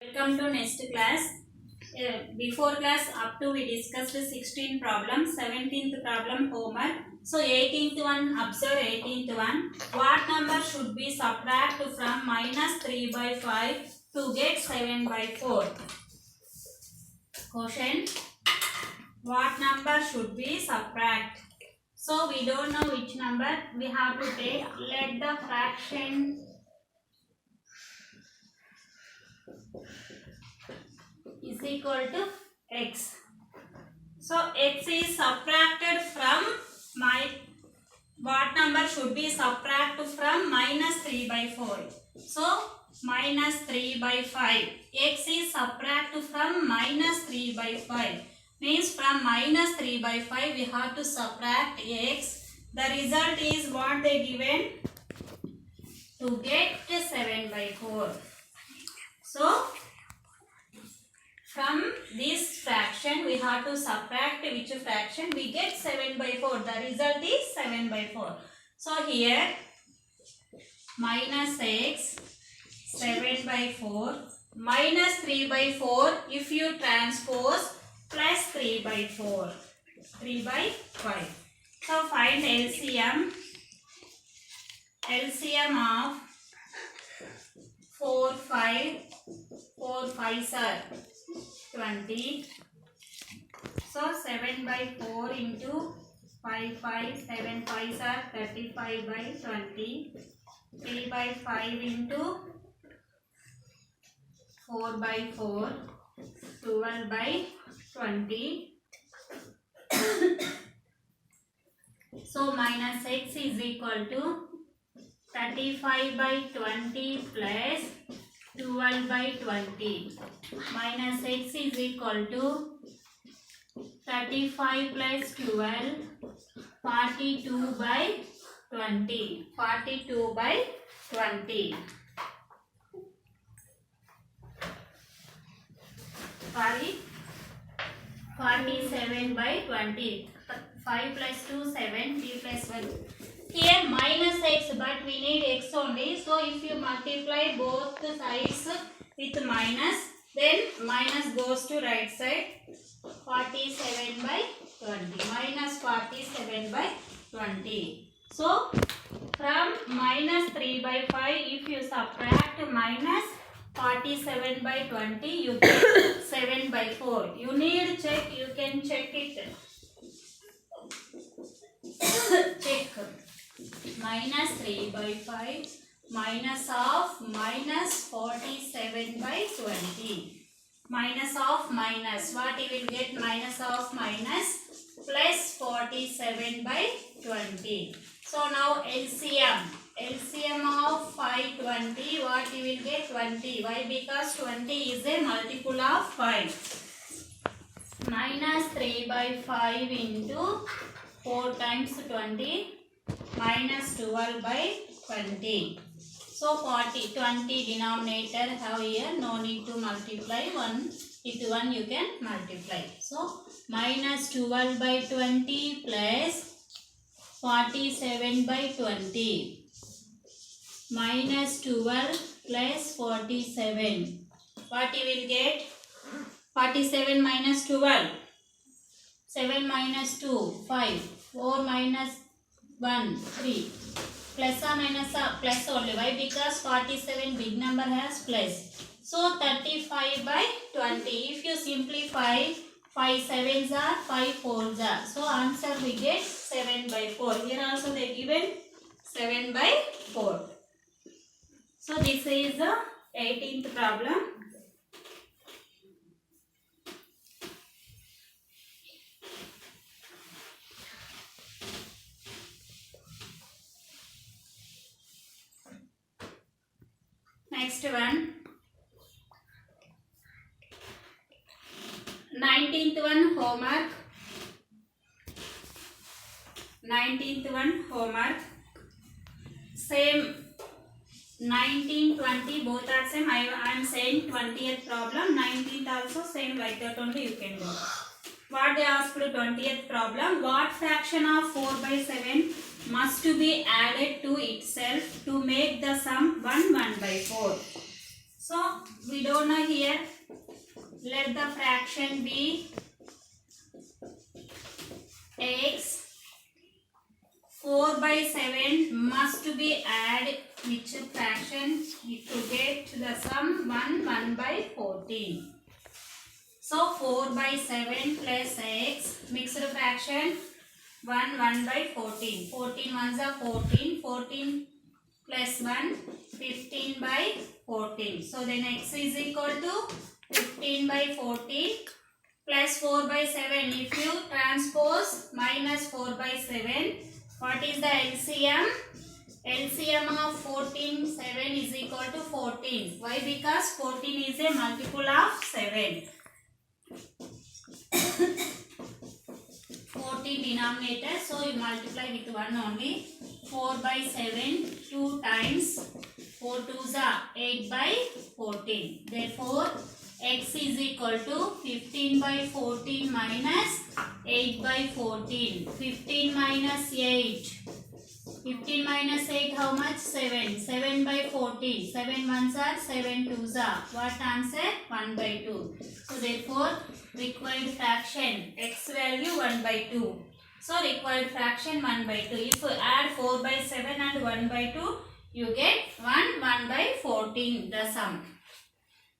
Welcome to next class. Before class up to we discussed 16 problems, 17th problem homework. So 18th one, observe 18th one. What number should be subtracted from minus 3 by 5 to get 7 by 4? Question. What number should be subtract? So we don't know which number we have to take. Let the fraction is equal to x. So x is subtracted from what number should be subtracted from minus 3 by 4. So minus 3 by 5. X is subtracted from minus 3 by 5. Means from minus 3 by 5 we have to subtract x. The result is what they given to get 7 by 4. So from this fraction we have to subtract which fraction, we get 7 by 4. The result is 7 by 4. So here minus x 7 by 4 minus 3 by 4 if you transpose plus 3 by 4 3 by 5. So find LCM of 4 5s are 20. So 7 by 4 into 5 7 5s are 35 by 20. 3 by 5 into 4 by 4 12 by 20. So minus x is equal to 35 by 20 plus 12 by 20. Minus x is equal to 35 plus 12 42 by 20. 42 by 20. Sorry, 47 by 20. 5 plus 2 7, 3 plus 1. Here minus x, but we need x only. So if you multiply both sides with minus, then minus goes to right side. 47 by 20. Minus 47 by 20. So from minus 3 by 5, if you subtract minus 47 by 20, you get 7 by 4. You need check, you can check it. Check. Minus 3 by 5 minus of minus 47 by 20. Minus of minus. What you will get? Minus of minus plus 47 by 20. So now LCM. LCM of 520. What you will get? 20. Why? Because 20 is a multiple of 5. Minus 3 by 5 into 4 times 20. Minus 12 by 20. So 20 denominator have here, no need to multiply. 1 with 1 you can multiply. So minus 12 by 20 plus 47 by 20. Minus 12 plus 47. What you will get? 47 minus 12. 7 minus 2, 5. 4 minus 1, 3. Plus or minus plus only. Why? Because 47 big number has plus. So 35 by 20. If you simplify, 5 7s are 5 4s are. So answer we get 7 by 4. Here also they given 7 by 4. So this is the 18th problem. Next one, 19th one homework. 19th one homework. Same 19, 20 both are same. I am saying 20th problem. 19th also same, like that only you can do. What they asked 20th problem. What fraction of 4 by 7 must to be added to itself to make the sum 1 by 4? So we don't know here. Let the fraction be x. 4 by 7 must be added which fraction to get the sum 1 by 14. So 4 by 7 plus x mixed fraction 1 by 14. 14 ones are 14. 14 plus 1 15 by 14. So then x is equal to 15 by 14 plus 4 by 7. If you transpose minus 4 by 7, what is the LCM? LCM of 14, 7 is equal to 14. Why? Because 14 is a multiple of 7. 14 denominator, so you multiply with 1 only. 4 by 7, 2 times 4 2s are 8 by 14. Therefore, x is equal to 15 by 14 minus 8 by 14. 15 minus 8. 15 minus 8 how much? 7. 7 by 14. 7 ones are 7 twos are. What answer? 1 by 2. So therefore required fraction x value 1 by 2. So required fraction 1 by 2. If you add 4 by 7 and 1 by 2, you get 1 by 14 the sum.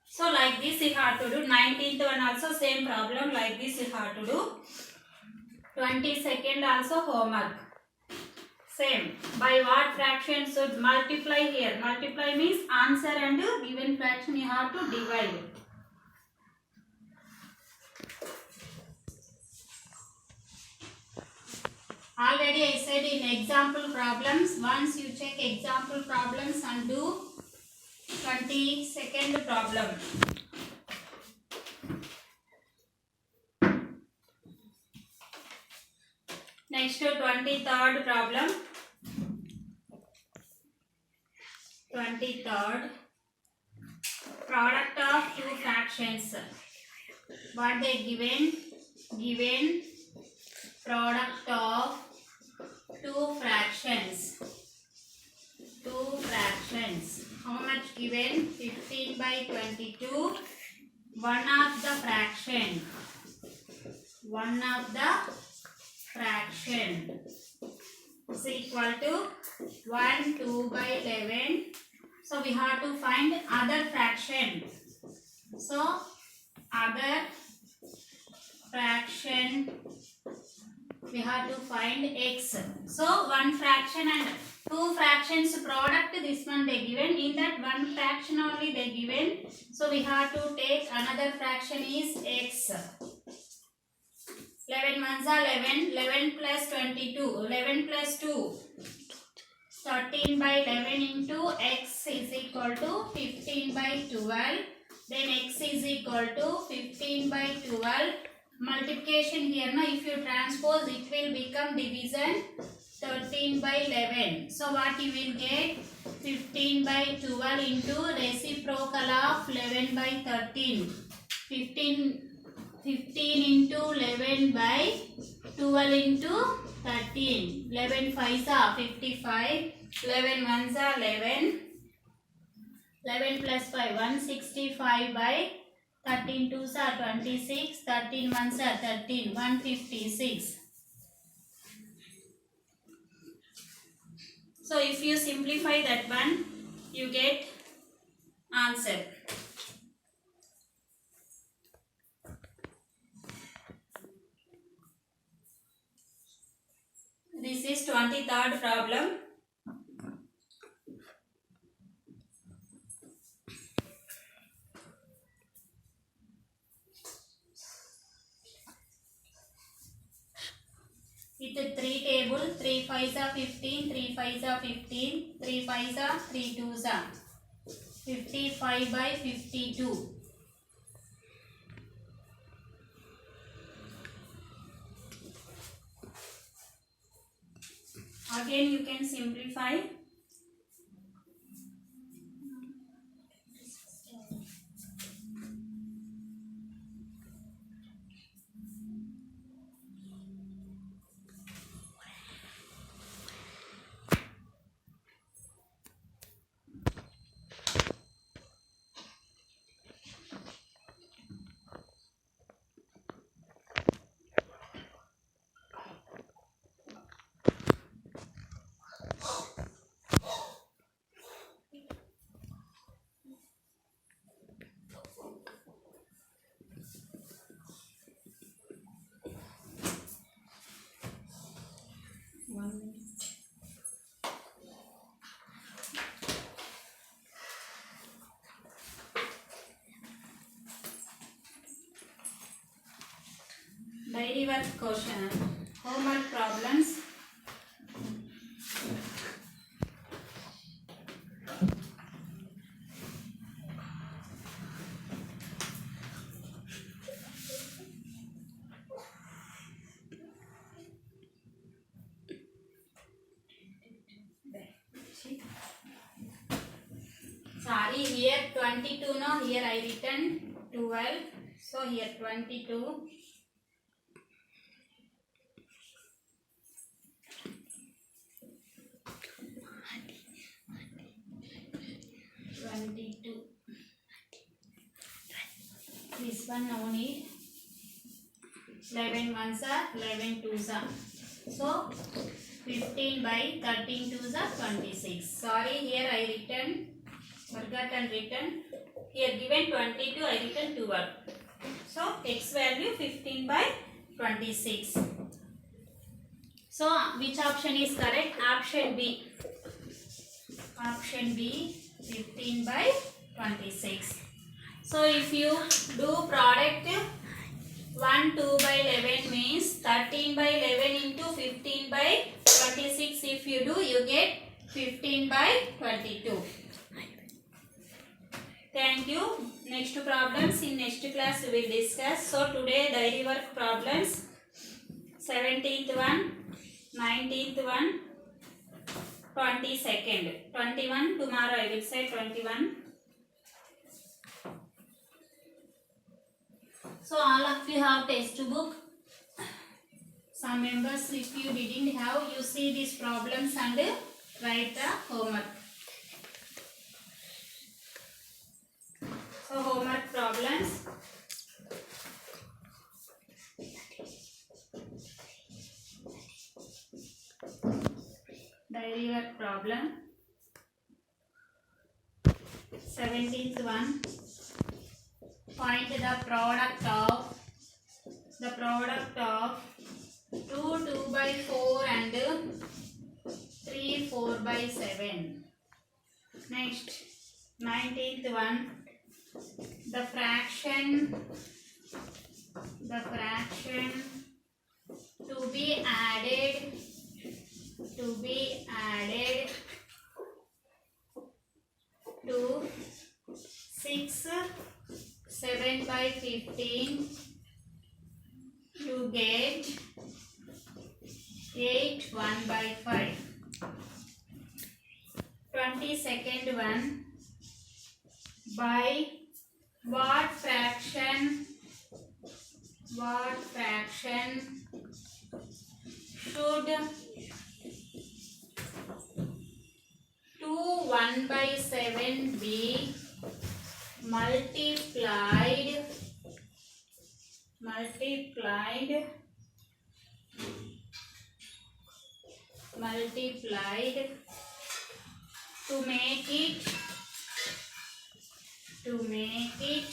So like this you have to do. 19th one also same problem. Like this you have to do. 22nd also homework. Same. By what fraction should multiply here? Multiply means answer and given fraction you have to divide. Already I said in example problems, once you check example problems and do 22nd problem. Next to 23rd problem. 23rd. Product of two fractions. What they given? Given product of two fractions. Two fractions. How much given? 15 by 22. One of the fraction. One of the fraction is equal to 1, 2 by 11. So we have to find other fraction. So other fraction we have to find x. So one fraction and two fractions product, this one they given. In that one fraction only they given. So we have to take another fraction is x. 11 ones are 11. 11 plus 22. 11 plus 2. 13 by 11 into x is equal to 15 by 12. Then x is equal to 15 by 12. Multiplication here, now if you transpose it will become division 13 by 11. So what you will get? 15 by 12 into reciprocal of 11 by 13. 15 into 11 by 12 into 13. 11 5s are 55. 11 1s are 11. 11 plus 5 165 by 13 2s are 26. 13 1s are 13. 156. So if you simplify that one, you get answer. This is 23rd problem. With 3 table, 3 5s are 15, 3 5s are 15, 3 5s are 3 2s are 55 by 52. Again you can simplify. Daily work question. Homework problems. Sorry, here 22, no, here I written 12. So here 22. 22. This one no need. 11 ones are 11 twos are. So 15 by 13 twos are 26. Sorry, here I written, forgotten written. Here given 22, I written 12. So x value 15 by 26. So which option is correct? Option B. Option B, 15 by 26. So if you do product 1, 2 by 11 means 13 by 11 into 15 by 26. If you do, you get 15 by 22. Thank you. Next problems in next class we will discuss. So today diary work problems 17th one, 19th one, 22nd. 21 tomorrow I will say 21. So all of you have textbook. Some members if you didn't have, you see these problems and write the homework. So homework problems. Diary work problem. 17th one. Find the product of 2 2 by 4 and 3 4 by 7. Next 19th one. The fraction to be added to 6 7 by 15 to get 8 1 by 5. 22nd one. By what fraction should 2 1 by 7 be multiplied to make it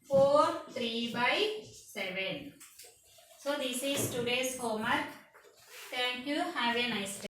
4 3 by 7. So this is today's homework. Thank you. Have a nice day.